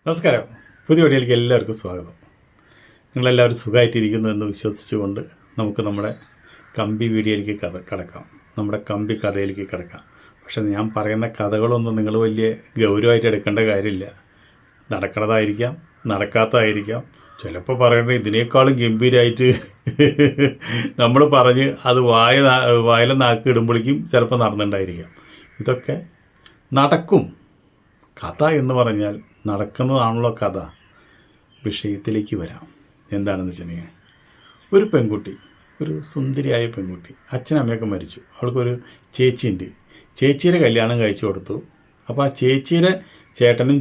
നമസ്കാരം. പുതിയ വീഡിയോയിലേക്ക് എല്ലാവർക്കും സ്വാഗതം. നിങ്ങളെല്ലാവരും സുഖമായിട്ടിരിക്കുന്നു എന്ന് വിശ്വസിച്ചുകൊണ്ട് നമുക്ക് നമ്മുടെ കമ്പി വീഡിയോയിലേക്ക് കടക്കാം. നമ്മുടെ കമ്പി കഥയിലേക്ക് കിടക്കാം. പക്ഷേ ഞാൻ പറയുന്ന കഥകളൊന്നും നിങ്ങൾ വലിയ ഗൗരവമായിട്ട് എടുക്കേണ്ട കാര്യമില്ല. നടക്കണതായിരിക്കാം, നടക്കാത്തതായിരിക്കാം. ചിലപ്പോൾ പറയുന്നത് ഇതിനേക്കാളും ഗംഭീരമായിട്ട് നമ്മൾ പറഞ്ഞ് അത് വായിലെ നാക്ക് ഇടുമ്പോഴേക്കും ചിലപ്പോൾ നടന്നിട്ടുണ്ടായിരിക്കാം. ഇതൊക്കെ നടക്കും. കഥ എന്ന് പറഞ്ഞാൽ നടക്കുന്നതാണല്ലോ കഥ. വിഷയത്തിലേക്ക് വരാം. എന്താണെന്ന് വെച്ചിട്ടുണ്ടെങ്കിൽ, ഒരു പെൺകുട്ടി, ഒരു സുന്ദരിയായ പെൺകുട്ടി, അച്ഛനമ്മയൊക്കെ മരിച്ചു. അവൾക്കൊരു ചേച്ചിയുണ്ട്. ചേച്ചിയുടെ കല്യാണം കഴിച്ചു കൊടുത്തു. അപ്പോൾ ആ ചേച്ചിയുടെ ചേട്ടനും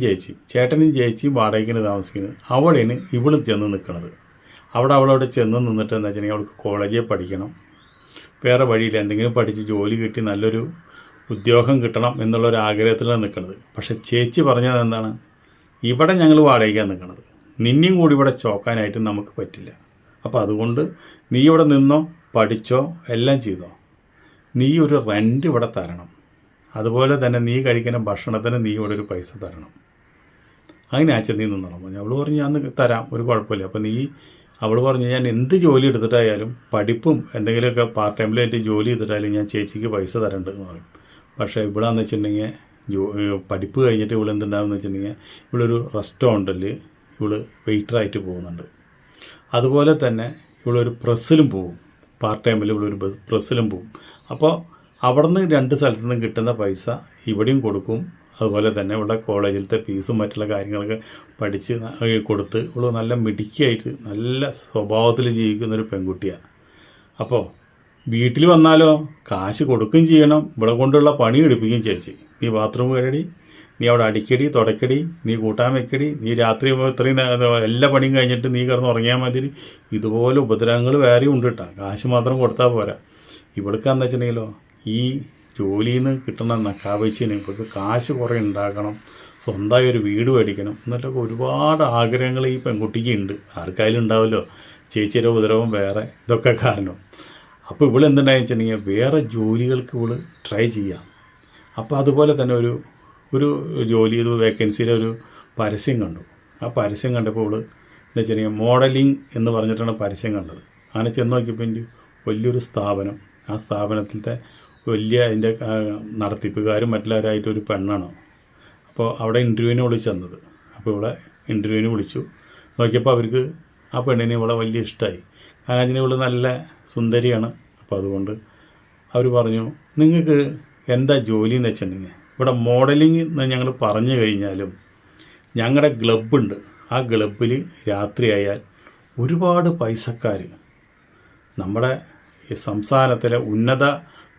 ചേച്ചിയും വാടകയ്ക്കിന് താമസിക്കുന്നത്. അവിടെയാണ് ഇവൾ ചെന്ന് നിൽക്കുന്നത്. അവളവിടെ ചെന്ന് നിന്നിട്ട് എന്താ വെച്ചിട്ടുണ്ടെങ്കിൽ, അവൾക്ക് കോളേജിൽ പഠിക്കണം, വേറെ വഴിയില്ല, എന്തെങ്കിലും പഠിച്ച് ജോലി കിട്ടി നല്ലൊരു ഉദ്യോഗം കിട്ടണം എന്നുള്ളൊരാഗ്രഹത്തിലാണ് നിൽക്കുന്നത്. പക്ഷേ ചേച്ചി പറഞ്ഞത് എന്താണ്, ഇവിടെ ഞങ്ങൾ വാടകയ്ക്കാണ് നിൽക്കുന്നത്, നിന്നെയും കൂടി ഇവിടെ ചോക്കാനായിട്ട് നമുക്ക് പറ്റില്ല. അപ്പോൾ അതുകൊണ്ട് നീ ഇവിടെ നിന്നോ, പഠിച്ചോ, എല്ലാം ചെയ്തോ, നീ ഒരു റെൻ്റ് ഇവിടെ തരണം. അതുപോലെ തന്നെ നീ കഴിക്കുന്ന ഭക്ഷണത്തിന് നീ ഇവിടെ ഒരു പൈസ തരണം. അങ്ങനെ അച്ഛൻ നീ നിന്നോളാം പറഞ്ഞു. അവൾ പറഞ്ഞു ഞാൻ തരാം, ഒരു കുഴപ്പമില്ല. അപ്പോൾ അവൾ പറഞ്ഞു ഞാൻ എന്ത് ജോലി എടുത്തിട്ടായാലും, പഠിപ്പും എന്തെങ്കിലുമൊക്കെ പാർട്ട് ടൈമിലായിട്ട് ജോലി ചെയ്തിട്ടായാലും ഞാൻ ചേച്ചിക്ക് പൈസ തരേണ്ടതെന്ന് പറയും. പക്ഷേ ഇവിടെയെന്ന് വെച്ചിട്ടുണ്ടെങ്കിൽ പഠിപ്പ് കഴിഞ്ഞിട്ട് ഇവിടെ എന്തുണ്ടാകുമെന്ന് വെച്ചിട്ടുണ്ടെങ്കിൽ, ഇവളൊരു റെസ്റ്റോറൻറ്റിൽ ഇവൾ വെയിറ്ററായിട്ട് പോകുന്നുണ്ട്. അതുപോലെ തന്നെ ഇവളൊരു പ്രസ്സിലും പോകും. പാർട്ട് ടൈമിൽ ഇവളൊരു പ്രസ്സിലും പോകും. അപ്പോൾ അവിടെ നിന്ന് രണ്ട് സ്ഥലത്തു നിന്നും കിട്ടുന്ന പൈസ ഇവിടെയും കൊടുക്കും. അതുപോലെ തന്നെ ഇവിടെ കോളേജിലത്തെ ഫീസും മറ്റുള്ള കാര്യങ്ങളൊക്കെ പഠിച്ച് കൊടുത്ത് ഇവൾ നല്ല മിടുക്കിയായിട്ട് നല്ല സ്വഭാവത്തിൽ ജീവിക്കുന്നൊരു പെൺകുട്ടിയാണ്. അപ്പോൾ വീട്ടിൽ വന്നാലോ കാശ് കൊടുക്കുകയും ചെയ്യണം, ഇവിടെ കൊണ്ടുള്ള പണി എടുപ്പിക്കുകയും ചേച്ചി. നീ ബാത്റൂം കഴുകടി, നീ അവിടെ അടിക്കടി, തുടക്കടി, നീ കൂട്ടാൻ വെക്കടി, നീ രാത്രി ഇത്രയും എല്ലാ പണിയും കഴിഞ്ഞിട്ട് നീ കിടന്ന് ഉറങ്ങിയാൽ മതി. ഇതുപോലെ ഉപദ്രവങ്ങൾ വേറെയും ഉണ്ട് കേട്ടോ. കാശ് മാത്രം കൊടുത്താൽ പോരാ. ഇവിടേക്കാന്ന് വെച്ചിട്ടുണ്ടെങ്കിലോ, ഈ ജോലിയിൽ നിന്ന് കിട്ടുന്ന നക്കാവച്ചിന് ഇവർക്ക് കാശ് കുറേ ഉണ്ടാക്കണം, സ്വന്തമായി ഒരു വീട് മേടിക്കണം എന്നിട്ടൊക്കെ ഒരുപാട് ആഗ്രഹങ്ങൾ ഈ പെൺകുട്ടിക്ക് ഉണ്ട്. ആർക്കായാലും ഉണ്ടാവുമല്ലോ. ചേച്ചിയുടെ ഉപദ്രവം വേറെ, ഇതൊക്കെ കാരണം. അപ്പോൾ ഇവൾ എന്തുണ്ടായെന്ന് വെച്ചിട്ടുണ്ടെങ്കിൽ, വേറെ ജോലികൾക്ക് ഇവൾ ട്രൈ ചെയ്യാം. അപ്പോൾ അതുപോലെ തന്നെ ഒരു ജോലി ചെയ്ത് വേക്കൻസിയുടെ ഒരു പരസ്യം കണ്ടു. ആ പരസ്യം കണ്ടപ്പോൾ ഇവൾ എന്താ വെച്ചിട്ടുണ്ടെങ്കിൽ മോഡലിംഗ് എന്ന് പറഞ്ഞിട്ടാണ് പരസ്യം കണ്ടത്. അങ്ങനെ ചെന്ന് നോക്കിയപ്പോൾ വലിയൊരു സ്ഥാപനം, ആ സ്ഥാപനത്തിലത്തെ വലിയ അതിൻ്റെ നടത്തിപ്പുകാരും മറ്റുള്ളവരായിട്ടൊരു പെണ്ണാണ്. അപ്പോൾ അവിടെ ഇൻ്റർവ്യൂവിന് വിളിച്ച് ചെന്നത്. അപ്പോൾ ഇവിടെ ഇൻ്റർവ്യൂവിന് വിളിച്ചു. നോക്കിയപ്പോൾ അവർക്ക് ആ പെണ്ണിനെ ഇവിടെ വലിയ ഇഷ്ടമായി. കാരണം അതിന് ഇവൾ നല്ല സുന്ദരിയാണ്. അപ്പോൾ അതുകൊണ്ട് അവർ പറഞ്ഞു, നിങ്ങൾക്ക് എന്താ ജോലി എന്ന് വെച്ചിട്ടുണ്ടെങ്കിൽ, ഇവിടെ മോഡലിംഗ് എന്ന് ഞങ്ങൾ പറഞ്ഞു കഴിഞ്ഞാലും ഞങ്ങളുടെ ക്ലബ്ബുണ്ട്. ആ ക്ലബ്ബിൽ രാത്രിയായാൽ ഒരുപാട് പൈസക്കാർ, നമ്മുടെ സംസ്ഥാനത്തിലെ ഉന്നത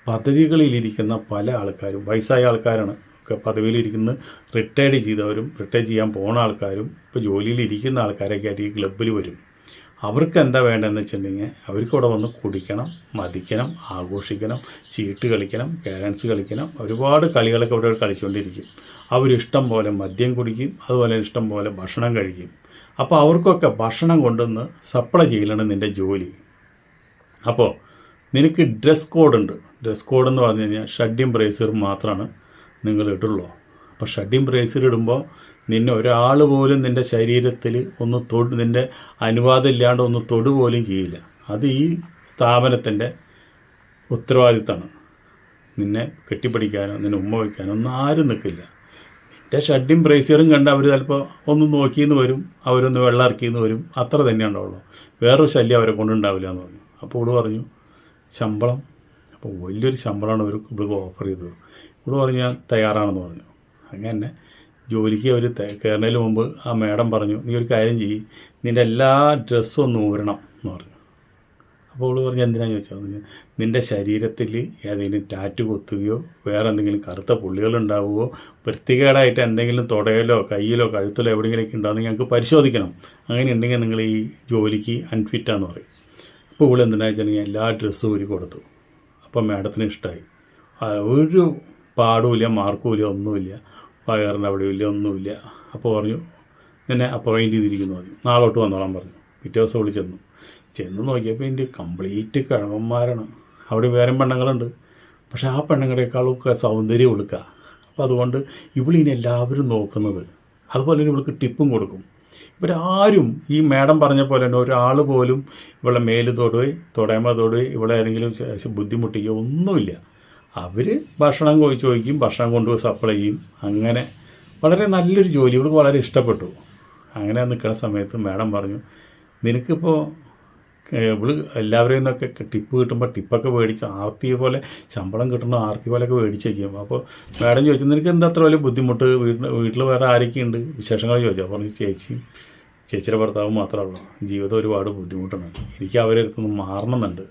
പദവികളിലിരിക്കുന്ന പല ആൾക്കാരും, വയസ്സായ ആൾക്കാരാണ് ഒക്കെ പദവിയിലിരിക്കുന്ന, റിട്ടയർഡ് ചെയ്തവരും റിട്ടയർ ചെയ്യാൻ പോണ ആൾക്കാരും ഇപ്പോൾ ജോലിയിലിരിക്കുന്ന ആൾക്കാരൊക്കെ ആയിട്ട് ഈ ക്ലബ്ബിൽ വരും. അവർക്ക് എന്താ വേണ്ടതെന്ന് വെച്ചിട്ടുണ്ടെങ്കിൽ, അവർക്കിവിടെ വന്ന് കുടിക്കണം, മതിക്കണം, ആഘോഷിക്കണം, ചീട്ട് കളിക്കണം, ക്യാരംസ് കളിക്കണം, ഒരുപാട് കളികളൊക്കെ ഇവിടെ കളിച്ചുകൊണ്ടിരിക്കും. അവരിഷ്ടം പോലെ മദ്യം കുടിക്കും, അതുപോലെ ഇഷ്ടം പോലെ ഭക്ഷണം കഴിക്കും. അപ്പോൾ അവർക്കൊക്കെ ഭക്ഷണം കൊണ്ടുവന്ന് സപ്ലൈ ചെയ്യലാണ് നിൻ്റെ ജോലി. അപ്പോൾ നിനക്ക് ഡ്രസ് കോഡുണ്ട്. ഡ്രസ് കോഡ് എന്ന് പറഞ്ഞു കഴിഞ്ഞാൽ ഷഡ്ഡിയും ബ്രേസറും മാത്രമാണ് നിങ്ങൾ ഇടുള്ളൂ. അപ്പോൾ ഷഡ്ഡിയും ബ്രേസർ ഇടുമ്പോൾ നിന്നെ ഒരാൾ പോലും നിൻ്റെ ശരീരത്തിൽ ഒന്ന് നിൻ്റെ അനുവാദം ഇല്ലാണ്ട് ഒന്ന് തൊടുപോലും ചെയ്യില്ല. അത് ഈ സ്ഥാപനത്തിൻ്റെ ഉത്തരവാദിത്തമാണ്. നിന്നെ കെട്ടിപ്പിടിക്കാനോ നിന്നെ ഉമ്മ വയ്ക്കാനോ ഒന്നും ആരും നിൽക്കില്ല. നിൻ്റെ ഷഡ്ഡിയും ബ്രേസറും കണ്ട് അവർ ചിലപ്പോൾ ഒന്ന് നോക്കിയെന്ന് വരും, അവരൊന്ന് വെള്ളം ഇറക്കിയെന്ന് വരും, അത്ര തന്നെ ഉണ്ടാവുള്ളൂ. വേറൊരു ശല്യം അവരെ കൊണ്ടുണ്ടാവില്ല എന്ന് പറഞ്ഞു. അപ്പോൾ ഇവിടെ പറഞ്ഞു ശമ്പളം. അപ്പോൾ വലിയൊരു ശമ്പളമാണ് ഇവർക്ക് ഓഫർ ചെയ്തത്. ഇവിടെ പറഞ്ഞു ഞാൻ തയ്യാറാണെന്ന് പറഞ്ഞു. അങ്ങനെ ജോലിക്ക് അവർ കയറുന്നതിന് മുമ്പ് ആ മേഡം പറഞ്ഞു, നീ ഒരു കാര്യം ചെയ്യ്, നിൻ്റെ എല്ലാ ഡ്രസ്സും ഒന്ന് ഊരണം എന്ന് പറഞ്ഞു. അപ്പോൾ അവൾ പറഞ്ഞു എന്തിനാന്ന് ചോദിച്ചാൽ, നിൻ്റെ ശരീരത്തിൽ ഏതെങ്കിലും ടാറ്റു കൊത്തുകയോ വേറെ എന്തെങ്കിലും കറുത്ത പുള്ളികളുണ്ടാവുകയോ വൃത്തികേടായിട്ട് എന്തെങ്കിലും തുടയിലോ കയ്യിലോ കഴുത്തിലോ എവിടെയെങ്കിലുമൊക്കെ ഉണ്ടാകുമെന്ന് ഞങ്ങൾക്ക് പരിശോധിക്കണം. അങ്ങനെ ഉണ്ടെങ്കിൽ നിങ്ങൾ ഈ ജോലിക്ക് അൺഫിറ്റാന്ന് പറയും. അപ്പോൾ ഇവിടെ എന്തിനാ വെച്ചിട്ടുണ്ടെങ്കിൽ എല്ലാ ഡ്രസ്സും ഊരി കൊടുത്തു. അപ്പോൾ മാഡത്തിന് ഇഷ്ടമായി. ഒരു പാടുമില്ല, മാർക്കുമില്ല, ഒന്നുമില്ല, വയറിൻ്റെ അവിടെയില്ല, ഒന്നുമില്ല. അപ്പോൾ പറഞ്ഞു നിന്നെ അപ്പോയിൻറ്റ് ചെയ്തിരിക്കുന്നു പറഞ്ഞു, നാളോട്ട് വന്നോളാൻ പറഞ്ഞു. പിറ്റേ ദിവസം വിളിച്ചെന്നു. ചെന്ന് നോക്കിയപ്പോൾ എൻ്റെ കംപ്ലീറ്റ് കിഴവന്മാരാണ്. അവിടെ വേറെ പെണ്ണുങ്ങളുണ്ട്, പക്ഷേ ആ പെണ്ണുങ്ങളെക്കാളൊക്കെ സൗന്ദര്യം കൊടുക്കുക. അപ്പോൾ അതുകൊണ്ട് ഇവളിനെ എല്ലാവരും നോക്കുന്നത് അതുപോലെ ഇവൾക്ക് ടിപ്പും കൊടുക്കും. ഇവരാരും ഈ മാഡം പറഞ്ഞ പോലെ തന്നെ ഒരാൾ പോലും ഇവളെ മേല് തൊടേമ ഇവളെ ഏതെങ്കിലും ബുദ്ധിമുട്ടിക്കുകയോ ഒന്നുമില്ല. അവർ ഭക്ഷണം ചോദിക്കും, ഭക്ഷണം കൊണ്ടുപോയി സപ്ലൈ ചെയ്യും. അങ്ങനെ വളരെ നല്ലൊരു ജോലി, ഇവൾക്ക് വളരെ ഇഷ്ടപ്പെട്ടു. അങ്ങനെ നിൽക്കുന്ന സമയത്ത് മാഡം പറഞ്ഞു, നിനക്കിപ്പോൾ ഇവള് എല്ലാവരെയും നിന്നൊക്കെ ടിപ്പ് കിട്ടുമ്പോൾ ടിപ്പൊക്കെ മേടിച്ച് ആർത്തി പോലെ ശമ്പളം കിട്ടുന്ന ആർത്തി പോലെയൊക്കെ മേടിച്ച് വയ്ക്കും. അപ്പോൾ മാഡം ചോദിച്ചു, നിനക്ക് എന്താ അത്ര വലിയ ബുദ്ധിമുട്ട്, വീട്ടിൽ വേറെ ആരൊക്കെയുണ്ട്, വിശേഷങ്ങൾ ചോദിച്ചു. അപ്പോൾ പറഞ്ഞു, ചേച്ചിയുടെ ഭർത്താവ് മാത്രമേ ഉള്ളൂ, ജീവിതം ഒരുപാട് ബുദ്ധിമുട്ടാണ്, എനിക്ക് അവരെ അടുത്തൊന്ന് മാറണമെന്നുണ്ട്,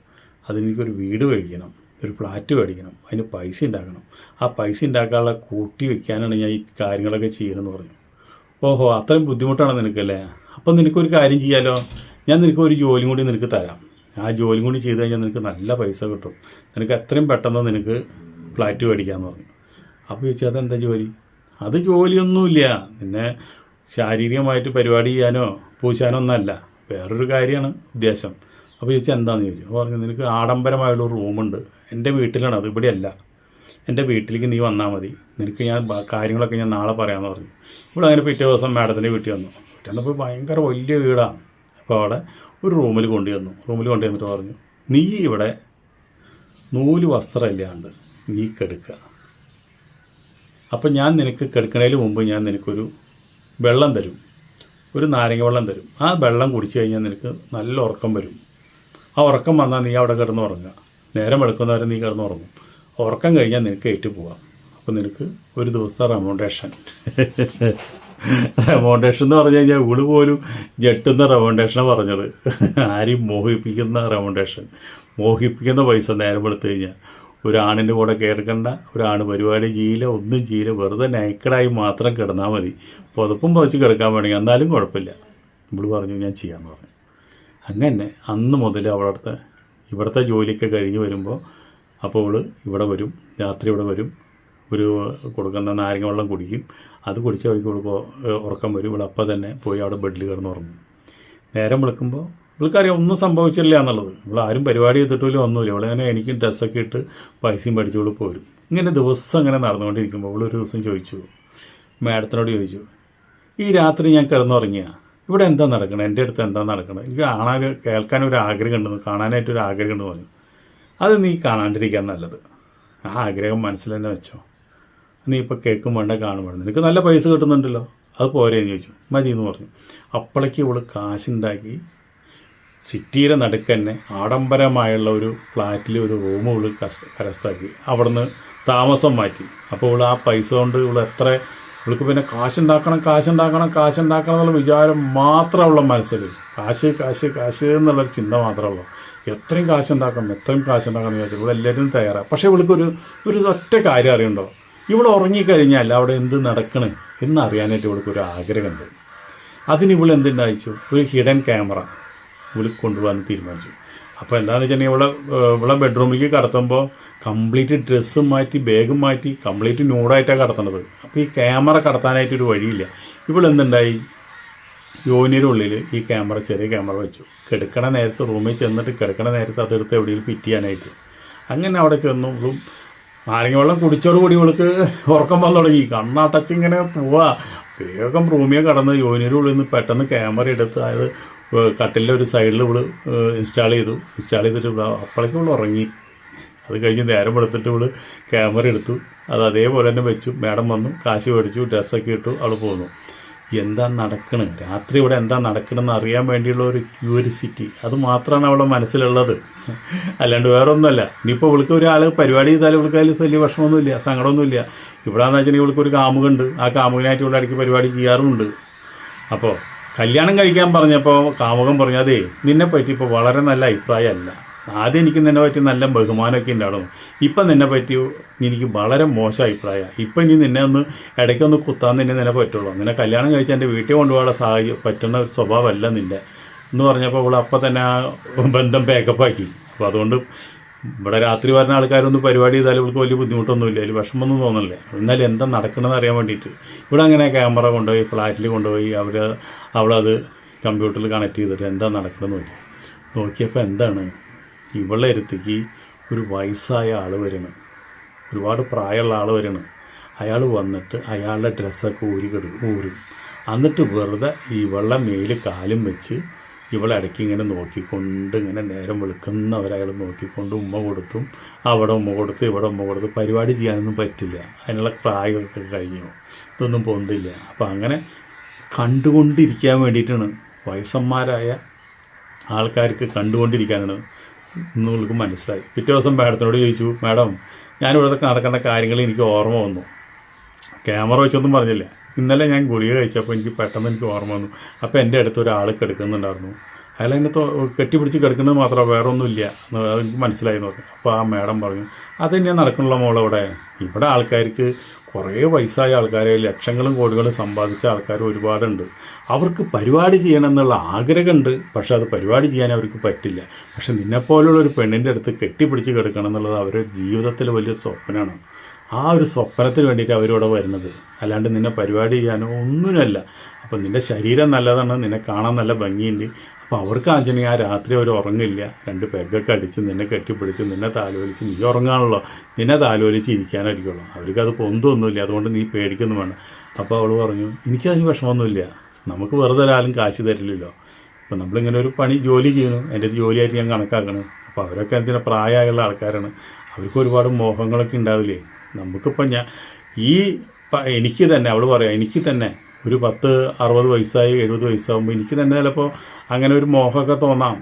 അതെനിക്കൊരു വീട് മേടിക്കണം, ഒരു ഫ്ലാറ്റ് മേടിക്കണം, അതിന് പൈസ ഉണ്ടാക്കണം, ആ പൈസ ഉണ്ടാക്കാനുള്ള കൂട്ടി വയ്ക്കാനാണ് ഞാൻ ഈ കാര്യങ്ങളൊക്കെ ചെയ്യുന്നതെന്ന് പറഞ്ഞു. ഓഹോ, അത്രയും ബുദ്ധിമുട്ടാണ് നിനക്കല്ലേ, അപ്പം നിനക്കൊരു കാര്യം ചെയ്യാമല്ലോ, ഞാൻ നിനക്ക് ഒരു ജോലി കൂടി നിനക്ക് തരാം, ആ ജോലി കൂടി ചെയ്ത് കഴിഞ്ഞാൽ നിനക്ക് നല്ല പൈസ കിട്ടും, നിനക്ക് എത്രയും പെട്ടെന്ന് നിനക്ക് ഫ്ലാറ്റ് മേടിക്കാമെന്ന് പറഞ്ഞു. അപ്പോൾ ചോദിച്ചാൽ അതെന്താ ജോലി? അത് ജോലിയൊന്നുമില്ല, നിന്നെ ശാരീരികമായിട്ട് പരിപാടി ചെയ്യാനോ പൂശാനോ ഒന്നല്ല, വേറൊരു കാര്യമാണ് ഉദ്ദേശം. അപ്പോൾ ചോദിച്ചാൽ എന്താണെന്ന് ചോദിച്ചു. അപ്പോൾ പറഞ്ഞു, നിനക്ക് ആഡംബരമായുള്ളൊരു റൂമുണ്ട്, എൻ്റെ വീട്ടിലാണ്, അത് ഇവിടെയല്ല, എൻ്റെ വീട്ടിലേക്ക് നീ വന്നാൽ മതി, നിനക്ക് ഞാൻ കാര്യങ്ങളൊക്കെ ഞാൻ നാളെ പറയാമെന്ന് പറഞ്ഞു. ഇവിടെ അങ്ങനെ പിറ്റേ ദിവസം മാഡത്തിൻ്റെ വീട്ടിൽ വന്നു. വീട്ടിൽ വന്നപ്പോൾ ഭയങ്കര വലിയ വീടാണ്. അപ്പോൾ അവിടെ ഒരു റൂമിൽ കൊണ്ടുവന്നിട്ട് പറഞ്ഞു, നീ ഇവിടെ നൂല് വസ്ത്രമില്ലാണ്ട് നീ കെടുക്കുക, അപ്പം ഞാൻ നിനക്ക് കെടുക്കണതിന് മുമ്പ് ഞാൻ നിനക്കൊരു വെള്ളം തരും, ഒരു നാരങ്ങ വെള്ളം തരും, ആ വെള്ളം കുടിച്ചു കഴിഞ്ഞാൽ നിനക്ക് നല്ല ഉറക്കം വരും, ആ ഉറക്കം വന്നാൽ നീ അവിടെ കിടന്ന് ഉറങ്ങുക, നേരം വെളുക്കുന്നവരെ നീ കിടന്ന് ഉറങ്ങും, ഉറക്കം കഴിഞ്ഞാൽ നിനക്ക് ഏറ്റു പോവാം, അപ്പോൾ നിനക്ക് ഒരു ദിവസത്തെ റെമോണ്ടേഷൻ എന്ന് പറഞ്ഞു കഴിഞ്ഞാൽ ഇവള് പോലും ജെട്ടുന്ന റെമോണ്ടേഷനാണ് പറഞ്ഞത്. ആരെയും മോഹിപ്പിക്കുന്ന പൈസ നേരം എടുത്തു കഴിഞ്ഞാൽ ഒരാണിൻ്റെ കൂടെ കേൾക്കണ്ട, ഒരാണ് പരിപാടി ചെയ്യില്ല, ഒന്നും ചെയ്യില്ല, വെറുതെ നൈക്കഡായി മാത്രം കിടന്നാൽ മതി, പുതപ്പും പതിച്ച് കിടക്കാൻ വേണമെങ്കിൽ എന്നാലും കുഴപ്പമില്ല. ഇവള് പറഞ്ഞു, ഞാൻ ചെയ്യാമെന്ന് പറഞ്ഞു. അങ്ങനെ അന്ന് മുതൽ ഇവിടുത്തെ ജോലിയൊക്കെ കഴിഞ്ഞ് വരുമ്പോൾ അപ്പോൾ ഇവള് ഇവിടെ വരും, രാത്രി ഇവിടെ വരും, ഒരു കൊടുക്കുന്ന നാരങ്ങ വെള്ളം കുടിക്കും, അത് കുടിച്ച വഴിക്ക് കൊടുക്കുമ്പോൾ ഉറക്കം വരും. ഇവിടെ അപ്പം തന്നെ പോയി അവിടെ ബെഡിൽ കിടന്ന് ഉറങ്ങും. നേരം വിളിക്കുമ്പോൾ ഇവൾക്കറിയാം ഒന്നും സംഭവിച്ചില്ല എന്നുള്ളത്, ഇവളാരും പരിപാടി ചെയ്തിട്ടില്ല, ഒന്നുമില്ല, ഇവിടെ തന്നെ എനിക്കും ഡ്രസ്സൊക്കെ ഇട്ട് പൈസയും പഠിച്ചുകൊണ്ട് പോരും. ഇങ്ങനെ ദിവസം അങ്ങനെ നടന്നുകൊണ്ടിരിക്കുമ്പോൾ ഇവളൊരു ദിവസം ചോദിച്ചു, മാഡത്തിനോട് ചോദിച്ചു, ഈ രാത്രി ഞാൻ കിടന്നുറങ്ങിയ ഇവിടെ എന്താ നടക്കണം, എൻ്റെ അടുത്ത് എന്താ നടക്കണം, എനിക്ക് കേൾക്കാനൊരു ആഗ്രഹം ഉണ്ടെന്ന്, കാണാനായിട്ടൊരു ആഗ്രഹം ഉണ്ടെന്ന് പറഞ്ഞു. അത് നീ കാണാണ്ടിരിക്കാൻ നല്ലത്, ആ ആഗ്രഹം മനസ്സിൽ തന്നെ വെച്ചോ, നീ ഇപ്പോൾ കേൾക്കും വേണ്ട കാണും വേണ്ട, നിനക്ക് നല്ല പൈസ കിട്ടുന്നുണ്ടല്ലോ, അത് പോരേന്ന് ചോദിച്ചു. മതി എന്ന് പറഞ്ഞു. അപ്പോഴേക്ക് ഇവള് കാശുണ്ടാക്കി സിറ്റിയുടെ നടുക്ക് തന്നെ ആഡംബരമായുള്ള ഒരു ഫ്ലാറ്റിൽ ഒരു റൂം ഇവള് കരസ്ഥാക്കി അവിടുന്ന് താമസം മാറ്റി. അപ്പോൾ ഇവൾ ആ പൈസ കൊണ്ട് ഇവൾക്ക് പിന്നെ കാശുണ്ടാക്കണം എന്നുള്ള വിചാരം മാത്രമുള്ള മനസ്സിൽ, കാശ് എന്നുള്ളൊരു ചിന്ത മാത്രമുള്ളൂ. എത്രയും കാശുണ്ടാക്കണം എന്ന് വിചാരിച്ചു ഇവിടെ എല്ലാവരും തയ്യാറാണ്. പക്ഷേ ഇവൾക്കൊരു ഒറ്റ കാര്യം അറിയണ്ടോ, ഇവിടെ ഉറങ്ങിക്കഴിഞ്ഞാൽ അവിടെ എന്ത് നടക്കണ് എന്നറിയാനായിട്ട് ഇവൾക്കൊരു ആഗ്രഹമുണ്ട്. അതിന് ഇവൾ എന്തുണ്ടായിച്ചു, ഒരു ഹിഡൻ ക്യാമറ ഇവൾ കൊണ്ടുപോകാൻ തീരുമാനിച്ചു. അപ്പോൾ എന്താണെന്ന് വെച്ചിട്ടുണ്ടെങ്കിൽ ഇവിടെ ബെഡ്റൂമിലേക്ക് കടത്തുമ്പോൾ കംപ്ലീറ്റ് ഡ്രസ്സും മാറ്റി ബാഗും മാറ്റി കംപ്ലീറ്റ് ന്യൂഡായിട്ടാണ് കടത്തുന്നത്. അപ്പോൾ ഈ ക്യാമറ കടത്താനായിട്ടൊരു വഴിയില്ല. ഇവളെന്തുണ്ടായി, യോനിയുടെ ഉള്ളിൽ ഈ ചെറിയ ക്യാമറ വെച്ചു. കിടക്കണ നേരത്ത് റൂമിൽ ചെന്നിട്ട് കിടക്കണ നേരത്ത് അതെടുത്ത് എവിടെയും ഫിറ്റ് ചെയ്യാനായിട്ട്. അങ്ങനെ അവിടെ ചെന്നു. ഇവളും നാരങ്ങ വെള്ളം കുടിച്ചോടുകൂടി ഇവൾക്ക് ഉറക്കം വന്നു തുടങ്ങി. കണ്ണാട്ടച്ചിങ്ങനെ പോവാ. വേഗം റൂമിൽ കടന്ന് യോനിയുടെ ഉള്ളിൽ നിന്ന് പെട്ടെന്ന് ക്യാമറ എടുത്ത്, അതായത് കട്ടിലിൻ്റെ ഒരു സൈഡിൽ ഇവള് ഇൻസ്റ്റാൾ ചെയ്തിട്ട് അപ്പോഴേക്കും ഇവൾ ഉറങ്ങി. അത് കഴിഞ്ഞ് നേരം എടുത്തിട്ട് ഇവള് ക്യാമറ എടുത്തു, അത് അതേപോലെ തന്നെ വെച്ചു. മാഡം വന്നു, കാശ് മേടിച്ചു, ഡ്രസ്സൊക്കെ ഇട്ടു, അവൾ പോന്നു. എന്താ നടക്കണത്, രാത്രി ഇവിടെ എന്താ നടക്കണമെന്ന് അറിയാൻ വേണ്ടിയുള്ള ഒരു ക്യൂരിയോസിറ്റി, അത് മാത്രമാണ് അവളുടെ മനസ്സിലുള്ളത്, അല്ലാണ്ട് വേറെ ഒന്നുമല്ല. ഇനിയിപ്പോൾ ഇവൾക്ക് ഒരാൾ പരിപാടി ചെയ്താലും ഇവൾക്ക് അതിൽ വലിയ വിഷമമൊന്നുമില്ല, സങ്കടമൊന്നുമില്ല. ഇവിടെയെന്ന് വെച്ചിട്ടുണ്ടെങ്കിൽ ഇവൾക്കൊരു കാമുകുണ്ട്, ആ കാമുകനായിട്ട് ഇവിടെ ഇടയ്ക്ക് പരിപാടി ചെയ്യാറുമുണ്ട്. അപ്പോൾ കല്യാണം കഴിക്കാൻ പറഞ്ഞപ്പോൾ കാമുകൻ പറഞ്ഞു, അതേ നിന്നെപ്പറ്റി ഇപ്പോൾ വളരെ നല്ല അഭിപ്രായമല്ല, ആദ്യം എനിക്ക് നിന്നെ പറ്റി നല്ല ബഹുമാനമൊക്കെ ഉണ്ടായിരുന്നു, ഇപ്പം നിന്നെ പറ്റി എനിക്ക് വളരെ മോശം അഭിപ്രായമാണ്, ഇപ്പം ഇനി നിന്നെ ഇടയ്ക്കൊന്ന് കുത്താൻ നിന്നെ പറ്റുള്ളൂ, നിന്നെ കല്യാണം കഴിച്ചാൽ എൻ്റെ വീട്ടിൽ കൊണ്ടുപോകാനുള്ള പറ്റുന്ന ഒരു സ്വഭാവമല്ല നിൻ്റെ എന്ന് പറഞ്ഞപ്പോൾ അവൾ അപ്പം തന്നെ ആ ബന്ധം പാക്കപ്പാക്കി. അപ്പോൾ അതുകൊണ്ട് ഇവിടെ രാത്രി വരുന്ന ആൾക്കാരൊന്നും പരിപാടി ചെയ്താലും ഇവൾക്ക് വലിയ ബുദ്ധിമുട്ടൊന്നുമില്ല, അതിൽ വിഷമമൊന്നും തോന്നില്ല. എന്നാലും എന്താ നടക്കണമെന്ന് അറിയാൻ വേണ്ടിയിട്ട് ഇവിടെ അങ്ങനെ ക്യാമറ കൊണ്ടുപോയി ഫ്ലാറ്റിൽ കൊണ്ടുപോയി അവളത് കമ്പ്യൂട്ടറിൽ കണക്ട് ചെയ്തിട്ട് എന്താ നടക്കണമെന്ന് നോക്കിയപ്പോൾ എന്താണ്, ഇവളുടെ അടുത്തേക്ക് ഒരു വയസ്സായ ആൾ വരണം, ഒരുപാട് പ്രായമുള്ള ആൾ വരണം. അയാൾ വന്നിട്ട് അയാളുടെ ഡ്രസ്സൊക്കെ ഊരും, എന്നിട്ട് വെറുതെ ഇവളുടെ മേല് കാലും വെച്ച് ഇവളെ ഇടയ്ക്ക് ഇങ്ങനെ നോക്കിക്കൊണ്ട് ഇങ്ങനെ നേരം വെളുക്കുന്നവരയാൾ നോക്കിക്കൊണ്ട് ഉമ്മ കൊടുത്തും അവിടെ ഉമ്മ കൊടുത്ത് ഇവിടെ ഉമ്മ കൊടുത്ത് പരിപാടി ചെയ്യാനൊന്നും പറ്റില്ല, അതിനുള്ള പ്രായമൊക്കെ കഴിഞ്ഞു, ഇതൊന്നും പൊന്തില്ല. അപ്പം അങ്ങനെ കണ്ടുകൊണ്ടിരിക്കാൻ വേണ്ടിയിട്ടാണ്, വയസ്സന്മാരായ ആൾക്കാർക്ക് കണ്ടുകൊണ്ടിരിക്കാനാണ് നിങ്ങൾക്ക് മനസ്സിലായി. പിറ്റേ ദിവസം മാഡത്തിനോട് ചോദിച്ചു, മാഡം ഞാനിവിടുത്തെ നടക്കേണ്ട കാര്യങ്ങൾ എനിക്ക് ഓർമ്മ വന്നു. ക്യാമറ വെച്ചൊന്നും പറഞ്ഞില്ല. ഇന്നലെ ഞാൻ ഗുളിക കഴിച്ചപ്പോൾ എനിക്ക് പെട്ടെന്ന് എനിക്ക് ഓർമ്മ വന്നു. അപ്പോൾ എൻ്റെ അടുത്ത് ഒരാൾ കിടക്കുന്നുണ്ടായിരുന്നു, അയാൾ എന്നെ കെട്ടിപ്പിടിച്ച് കിടക്കുന്നത് മാത്രമേ വേറെ ഒന്നുമില്ല, എനിക്ക് മനസ്സിലായി നോക്കാം. അപ്പോൾ ആ മാഡം പറഞ്ഞു, അതെന്നെ നടക്കണുള്ള മോളവിടെ. ഇവിടെ ആൾക്കാർക്ക് കുറേ വയസ്സായ ആൾക്കാരെ ലക്ഷങ്ങളും കോടികളും സമ്പാദിച്ച ആൾക്കാർ ഒരുപാടുണ്ട്. അവർക്ക് പരിപാടി ചെയ്യണമെന്നുള്ള ആഗ്രഹമുണ്ട്, പക്ഷെ അത് പരിപാടി ചെയ്യാൻ അവർക്ക് പറ്റില്ല. പക്ഷെ നിന്നെപ്പോലുള്ള ഒരു പെണ്ണിൻ്റെ അടുത്ത് കെട്ടിപ്പിടിച്ച് കിടക്കണം എന്നുള്ളത് അവരുടെ ജീവിതത്തിൽ വലിയ സ്വപ്നമാണ്. ആ ഒരു സ്വപ്നത്തിന് വേണ്ടിയിട്ട് അവരിവിടെ വരുന്നത്, അല്ലാണ്ട് നിന്നെ പരിപാടി ചെയ്യാനോ ഒന്നിനല്ല. അപ്പം നിൻ്റെ ശരീരം നല്ലതാണ്, നിന്നെ കാണാൻ നല്ല ഭംഗിയുണ്ട്. അപ്പോൾ അവർക്ക് ആഞ്ചനി ആ രാത്രി അവർ ഉറങ്ങില്ല, 2 പെഗ്ഗൊക്കെ അടിച്ച് നിന്നെ കെട്ടിപ്പിടിച്ച് നിന്നെ താലോലിച്ച്, നീ ഉറങ്ങാണല്ലോ, നിന്നെ താലോലിച്ച് ഇരിക്കാനായിരിക്കുള്ളൂ. അവർക്കത് പൊന്തൊന്നുമില്ല, അതുകൊണ്ട് നീ പേടിക്കൊന്നും വേണം. അപ്പോൾ അവൾ പറഞ്ഞു, എനിക്കതിന് വിഷമമൊന്നുമില്ല, നമുക്ക് വെറുതെ ഒരാളും കാശ് തരില്ലല്ലോ. ഇപ്പം നമ്മളിങ്ങനെ ഒരു ജോലി ചെയ്യുന്നു, എൻ്റെ ജോലിയായിട്ട് ഞാൻ കണക്കാക്കണം. അപ്പോൾ അവരൊക്കെ എന്തിനാ പ്രായമായുള്ള ആൾക്കാരാണ്, അവർക്ക് ഒരുപാട് മോഹങ്ങളൊക്കെ ഉണ്ടാവില്ലേ. നമുക്കിപ്പോൾ എനിക്ക് തന്നെ, അവൾ പറയാം, എനിക്ക് തന്നെ ഒരു 60 വയസ്സായി 70 വയസ്സാകുമ്പോൾ എനിക്ക് തന്നെ ചിലപ്പോൾ അങ്ങനെ ഒരു മോഹമൊക്കെ തോന്നാം.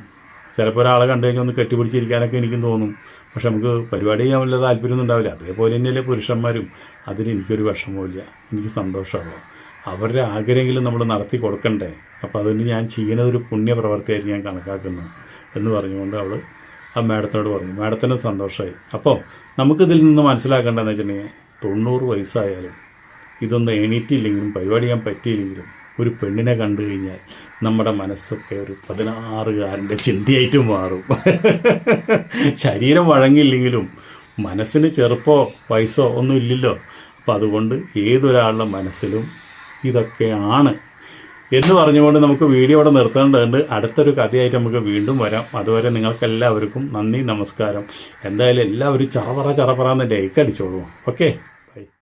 ചിലപ്പോൾ ഒരാളെ കണ്ടു കഴിഞ്ഞാൽ ഒന്ന് കെട്ടിപ്പിടിച്ചിരിക്കാനൊക്കെ എനിക്കും തോന്നും. പക്ഷെ നമുക്ക് പരിപാടി ചെയ്യാൻ വലിയ താല്പര്യമൊന്നും ഉണ്ടാവില്ല. അതേപോലെ തന്നെയല്ലേ പുരുഷന്മാരും. അതിന് എനിക്കൊരു വിഷമമില്ല, എനിക്ക് സന്തോഷമാകും. അവരുടെ ആഗ്രഹമെങ്കിലും നമ്മൾ നടത്തി കൊടുക്കണ്ടേ. അപ്പോൾ അതുകൊണ്ട് ഞാൻ ചെയ്യുന്നതൊരു പുണ്യപ്രവർത്തിയായിട്ട് ഞാൻ കണക്കാക്കുന്നു എന്ന് പറഞ്ഞുകൊണ്ട് അവൾ ആ മാഡത്തിനോട് പറഞ്ഞു. മാഡത്തിന് സന്തോഷമായി. അപ്പോൾ നമുക്കിതിൽ നിന്ന് മനസ്സിലാക്കേണ്ടതെന്ന് വെച്ചിട്ടുണ്ടെങ്കിൽ 90 വയസ്സായാലും ഇതൊന്നും എണീറ്റില്ലെങ്കിലും പരിപാടി ചെയ്യാൻ പറ്റിയില്ലെങ്കിലും ഒരു പെണ്ണിനെ കണ്ടു കഴിഞ്ഞാൽ നമ്മുടെ മനസ്സൊക്കെ ഒരു 16കാരൻ്റെ ചിന്തയായിട്ട് മാറും. ശരീരം വഴങ്ങിയില്ലെങ്കിലും മനസ്സിന് ചെറുപ്പോ വയസ്സോ ഒന്നും ഇല്ലല്ലോ. അപ്പോൾ അതുകൊണ്ട് ഏതൊരാളുടെ മനസ്സിലും ഇതൊക്കെയാണ് എന്ന് പറഞ്ഞുകൊണ്ട് നമുക്ക് വീഡിയോ ഇവിടെ നിർത്തേണ്ടതുണ്ട്. അടുത്തൊരു കഥയായിട്ട് നമുക്ക് വീണ്ടും വരാം. അതുവരെ നിങ്ങൾക്കെല്ലാവർക്കും നന്ദി, നമസ്കാരം. എന്തായാലും എല്ലാവരും ചറപറ എന്ന് ലൈക്ക് അടിച്ചോളൂ. ഓക്കെ.